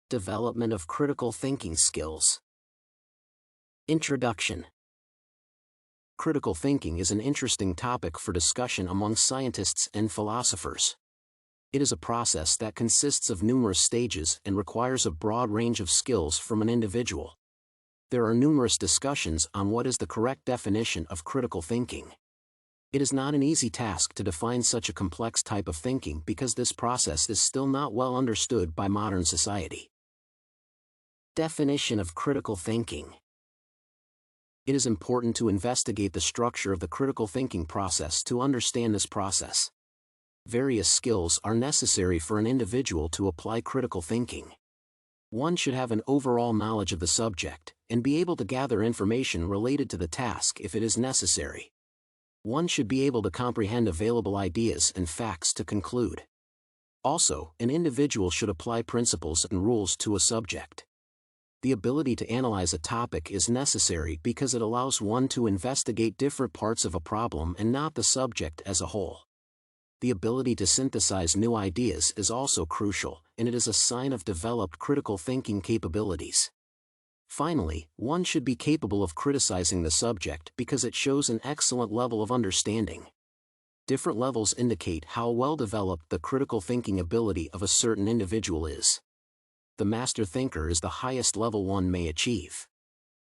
Development of critical thinking skills. Introduction. Critical thinking is an interesting topic for discussion among scientists and philosophers. It is a process that consists of numerous stages and requires a broad range of skills from an individual. There are numerous discussions on what is the correct definition of critical thinking. It is not an easy task to define such a complex type of thinking because this process is still not well understood by modern society. Definition of critical thinking. It is important to investigate the structure of the critical thinking process to understand this process. Various skills are necessary for an individual to apply critical thinking. One should have an overall knowledge of the subject, and be able to gather information related to the task if it is necessary. One should be able to comprehend available ideas and facts to conclude. Also, an individual should apply principles and rules to a subject. The ability to analyze a topic is necessary because it allows one to investigate different parts of a problem and not the subject as a whole. The ability to synthesize new ideas is also crucial, and it is a sign of developed critical thinking capabilities. Finally, one should be capable of criticizing the subject because it shows an excellent level of understanding. Different levels indicate how well developed the critical thinking ability of a certain individual is. The master thinker is the highest level one may achieve.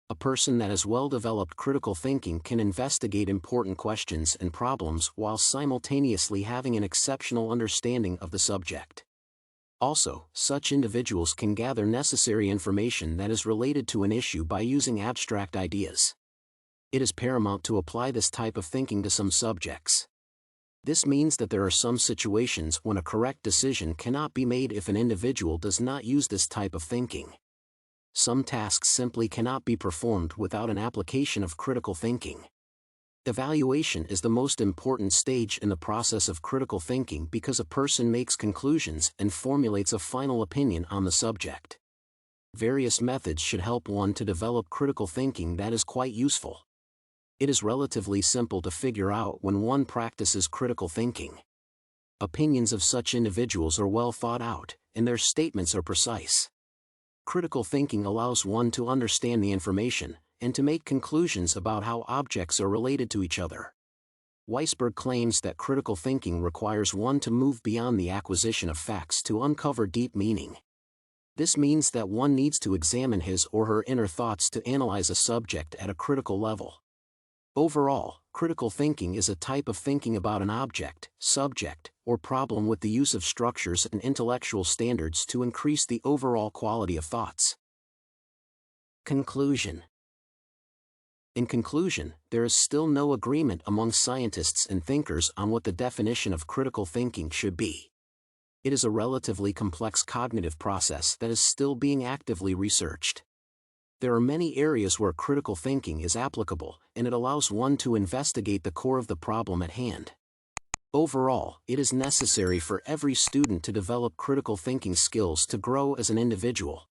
A person that has well-developed critical thinking can investigate important questions and problems while simultaneously having an exceptional understanding of the subject. Also, such individuals can gather necessary information that is related to an issue by using abstract ideas. It is paramount to apply this type of thinking to some subjects. This means that there are some situations when a correct decision cannot be made if an individual does not use this type of thinking. Some tasks simply cannot be performed without an application of critical thinking. Evaluation is the most important stage in the process of critical thinking because a person makes conclusions and formulates a final opinion on the subject. Various methods should help one to develop critical thinking that is quite useful. It is relatively simple to figure out when one practices critical thinking. Opinions of such individuals are well thought out, and their statements are precise. Critical thinking allows one to understand the information, and to make conclusions about how objects are related to each other. Weissberg claims that critical thinking requires one to move beyond the acquisition of facts to uncover deep meaning. This means that one needs to examine his or her inner thoughts to analyze a subject at a critical level. Overall, critical thinking is a type of thinking about an object, subject, or problem with the use of structures and intellectual standards to increase the overall quality of thoughts. Conclusion. In conclusion, there is still no agreement among scientists and thinkers on what the definition of critical thinking should be. It is a relatively complex cognitive process that is still being actively researched. There are many areas where critical thinking is applicable, and it allows one to investigate the core of the problem at hand. Overall, it is necessary for every student to develop critical thinking skills to grow as an individual.